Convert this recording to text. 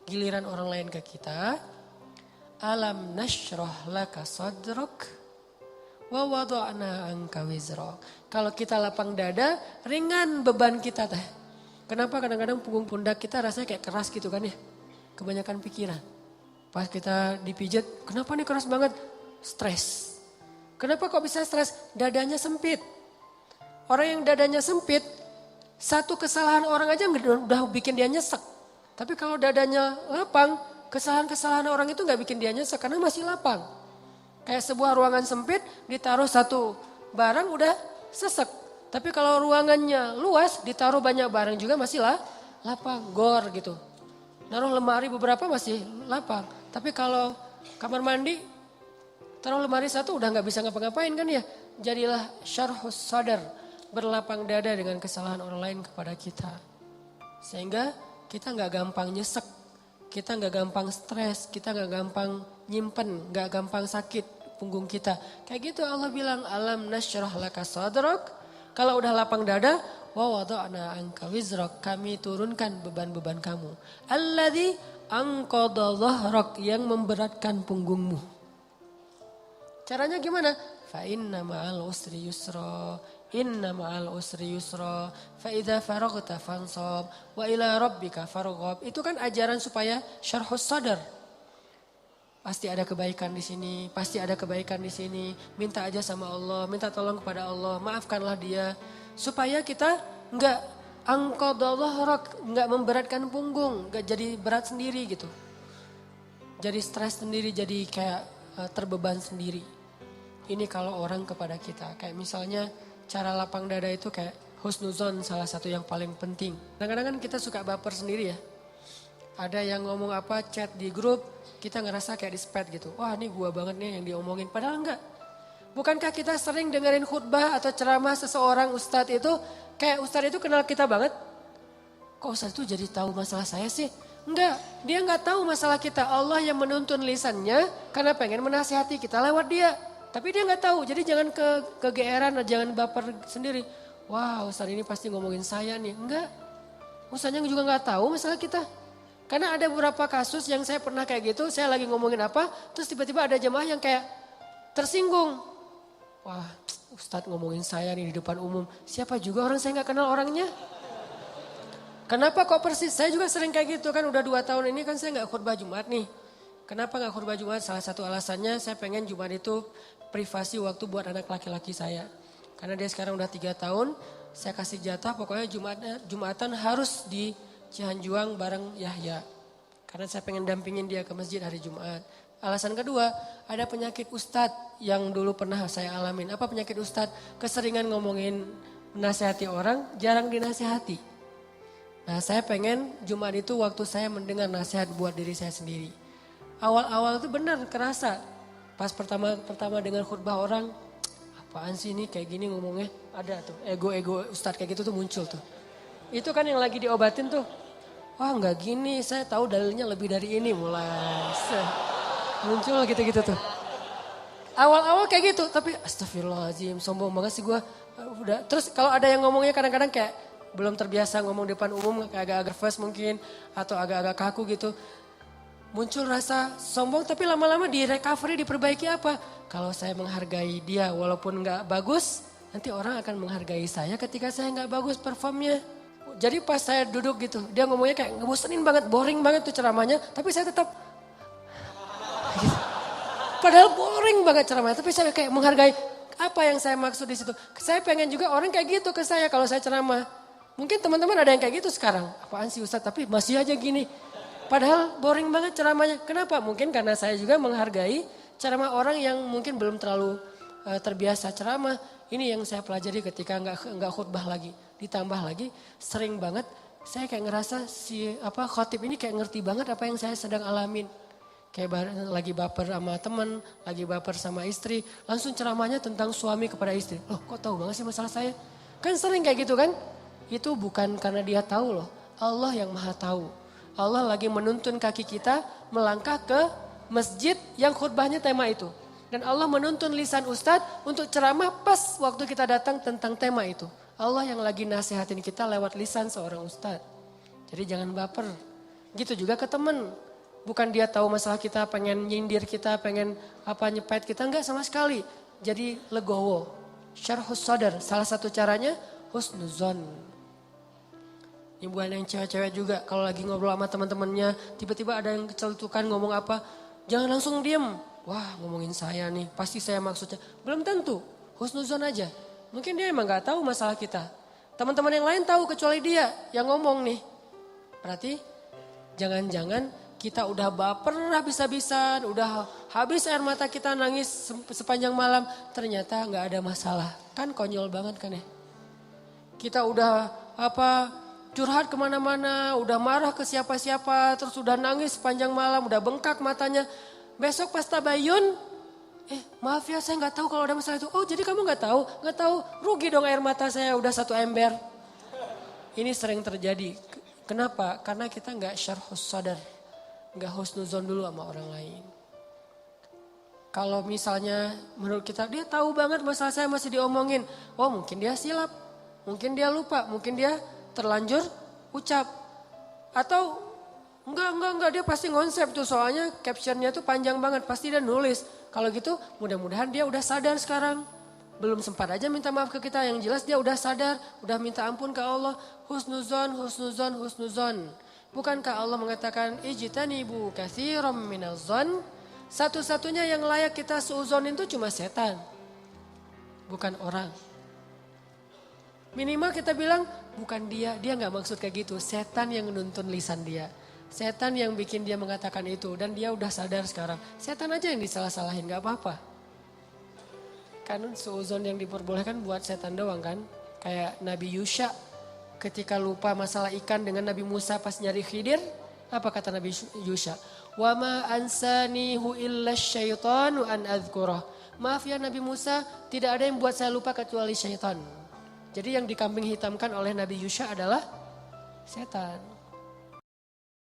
Giliran orang lain ke kita, alam nashrah laka sadrak wa wada'na anka wizrak. Kalau kita lapang dada, ringan beban kita teh. Kenapa kadang-kadang punggung pundak kita rasanya kayak keras gitu kan ya? Kebanyakan pikiran. Pas kita dipijat, kenapa nih keras banget? Stres. Kenapa kok bisa stres? Dadanya sempit. Orang yang dadanya sempit, satu kesalahan orang aja udah bikin dia nyesek. Tapi kalau dadanya lapang, kesalahan-kesalahan orang itu gak bikin dia nyesek karena masih lapang. Kayak sebuah ruangan sempit, ditaruh satu barang udah sesek. Tapi kalau ruangannya luas, ditaruh banyak barang juga masih lapang, gor gitu. Naruh lemari beberapa masih lapang. Tapi kalau kamar mandi, taruh lemari satu udah gak bisa ngapa-ngapain kan ya. Jadilah syarhus sadar, berlapang dada dengan kesalahan orang lain kepada kita. Sehingga kita gak gampang nyesek, kita gak gampang stres, kita gak gampang nyimpen, gak gampang sakit punggung kita. Kayak gitu Allah bilang, alam nasyrah laka sadrak. Kalau udah lapang dada, wa wada'na anka wizrak, kami turunkan beban-beban kamu. Alladzi anqadha dhahrak, yang memberatkan punggungmu. Caranya gimana? Fa inna ma'al usri yusra. Inna ma'al usri yusra, fa idza faraghta fansab, wa ila rabbika farghab. Itu kan ajaran supaya syarhus sadar. Pasti ada kebaikan di sini, pasti ada kebaikan di sini. Minta aja sama Allah, minta tolong kepada Allah, maafkanlah dia. Supaya kita enggak angqadha dhahrak, enggak memberatkan punggung, enggak jadi berat sendiri gitu. Jadi stres sendiri, jadi kayak terbeban sendiri. Ini kalau orang kepada kita, kayak misalnya cara lapang dada itu kayak husnuzon, salah satu yang paling penting. Kadang-kadang kan kita suka baper sendiri ya. Ada yang ngomong apa, chat di grup, kita ngerasa kayak di spam gitu. Wah ini gua banget nih yang diomongin, padahal enggak. Bukankah kita sering dengerin khutbah atau ceramah seseorang ustadz itu, kayak ustadz itu kenal kita banget? Kok ustadz itu jadi tahu masalah saya sih? Enggak, dia enggak tahu masalah kita. Allah yang menuntun lisannya karena pengen menasihati kita lewat dia. Tapi dia nggak tahu, jadi jangan kegeeran, jangan baper sendiri. Wah Ustaz ini pasti ngomongin saya nih. Enggak, Ustaznya juga nggak tahu masalah kita. Karena ada beberapa kasus yang saya pernah kayak gitu, saya lagi ngomongin apa, terus tiba-tiba ada jemaah yang kayak tersinggung. Wah Ustaz ngomongin saya nih di depan umum, siapa juga orang saya nggak kenal orangnya. Kenapa kok persis, saya juga sering kayak gitu kan, udah 2 tahun ini kan saya nggak khutbah Jumat nih. Kenapa gak khutbah Jumat? Salah satu alasannya saya pengen Jumat itu privasi waktu buat anak laki-laki saya. Karena dia sekarang udah 3 tahun, saya kasih jatah pokoknya Jumatan harus di Cihanjuang bareng Yahya. Karena saya pengen dampingin dia ke masjid hari Jumat. Alasan kedua, ada penyakit ustadz yang dulu pernah saya alamin. Apa penyakit ustadz? Keseringan ngomongin menasihati orang, jarang dinasihati. Nah saya pengen Jumat itu waktu saya mendengar nasihat buat diri saya sendiri. Awal-awal itu benar kerasa. Pas pertama dengar khutbah orang, apaan sih ini kayak gini ngomongnya. Ada tuh ego-ego ustadz kayak gitu tuh muncul tuh. Itu kan yang lagi diobatin tuh. Wah enggak gini, saya tahu dalilnya lebih dari ini mulai. Muncul gitu-gitu tuh. Awal-awal kayak gitu, tapi astagfirullahaladzim, sombong banget sih gue. Udah. Terus kalau ada yang ngomongnya kadang-kadang kayak belum terbiasa ngomong depan umum, kayak agak-agak nervous mungkin. Atau agak-agak kaku gitu. Muncul rasa sombong tapi lama-lama di recovery, diperbaiki apa? Kalau saya menghargai dia walaupun gak bagus, nanti orang akan menghargai saya ketika saya gak bagus performnya. Jadi pas saya duduk gitu, dia ngomongnya kayak ngebosenin banget, boring banget tuh ceramahnya. Tapi saya tetap, gitu. Padahal boring banget ceramahnya, tapi saya kayak menghargai apa yang saya maksud di situ. Saya pengen juga orang kayak gitu ke saya kalau saya ceramah. Mungkin teman-teman ada yang kayak gitu sekarang. Apaan sih Ustadz, tapi masih aja gini. Padahal boring banget ceramahnya. Kenapa? Mungkin karena saya juga menghargai ceramah orang yang mungkin belum terlalu terbiasa ceramah. Ini yang saya pelajari ketika nggak khutbah lagi. Ditambah lagi sering banget saya kayak ngerasa khotib ini kayak ngerti banget apa yang saya sedang alamin. Kayak lagi baper sama teman, lagi baper sama istri. Langsung ceramahnya tentang suami kepada istri. Loh kok tahu banget sih masalah saya? Kan sering kayak gitu kan? Itu bukan karena dia tahu loh. Allah yang maha tahu. Allah lagi menuntun kaki kita melangkah ke masjid yang khutbahnya tema itu. Dan Allah menuntun lisan ustadz untuk ceramah pas waktu kita datang tentang tema itu. Allah yang lagi nasihatin kita lewat lisan seorang ustadz. Jadi jangan baper. Gitu juga ke teman. Bukan dia tahu masalah kita, pengen nyindir kita, pengen nyepet kita, enggak sama sekali. Jadi legowo. Syarhus sadar, salah satu caranya husnuzon. Ini bukan yang cewek-cewek juga, kalau lagi ngobrol sama teman-temannya, tiba-tiba ada yang kecelutukan ngomong apa, jangan langsung diem. Wah, ngomongin saya nih, pasti saya maksudnya. Belum tentu, husnuzon aja. Mungkin dia emang gak tahu masalah kita. Teman-teman yang lain tahu kecuali dia yang ngomong nih. Berarti jangan-jangan kita udah baper habis-habisan, udah habis air mata kita nangis sepanjang malam. Ternyata gak ada masalah. Kan konyol banget kan ya. Kita udah curhat kemana-mana, udah marah ke siapa-siapa, terus udah nangis sepanjang malam, udah bengkak matanya. Besok pas tabayun, maaf ya saya nggak tahu kalau ada masalah itu. Oh jadi kamu nggak tahu, rugi dong air mata saya udah 1 ember. Ini sering terjadi. Kenapa? Karena kita nggak syarhus sadar, nggak husnuzon dulu sama orang lain. Kalau misalnya menurut kita dia tahu banget masalah saya masih diomongin, oh mungkin dia silap, mungkin dia lupa, mungkin dia terlanjur ucap. Atau enggak dia pasti konsep tuh soalnya captionnya tuh panjang banget. Pasti dia nulis. Kalau gitu mudah-mudahan dia udah sadar sekarang. Belum sempat aja minta maaf ke kita. Yang jelas dia udah sadar. Udah minta ampun ke Allah. Husnuzon, husnuzon, husnuzon. Bukankah Allah mengatakan ijtanibu katsiran minaz-zon? Satu-satunya yang layak kita suuzon itu cuma setan. Bukan orang. Minimal kita bilang bukan dia gak maksud kayak gitu. Setan yang nuntun lisan dia. Setan yang bikin dia mengatakan itu dan dia udah sadar sekarang. Setan aja yang disalah-salahin gak apa-apa. Kan suuzon yang diperbolehkan buat setan doang kan. Kayak Nabi Yusha ketika lupa masalah ikan dengan Nabi Musa pas nyari Khidir. Apa kata Nabi Yusha? Wa ma ansanihu illa syaitanu an adzkurah. Maaf ya Nabi Musa, tidak ada yang buat saya lupa kecuali syaitan. Jadi yang dikambing hitamkan oleh Nabi Yusha adalah setan.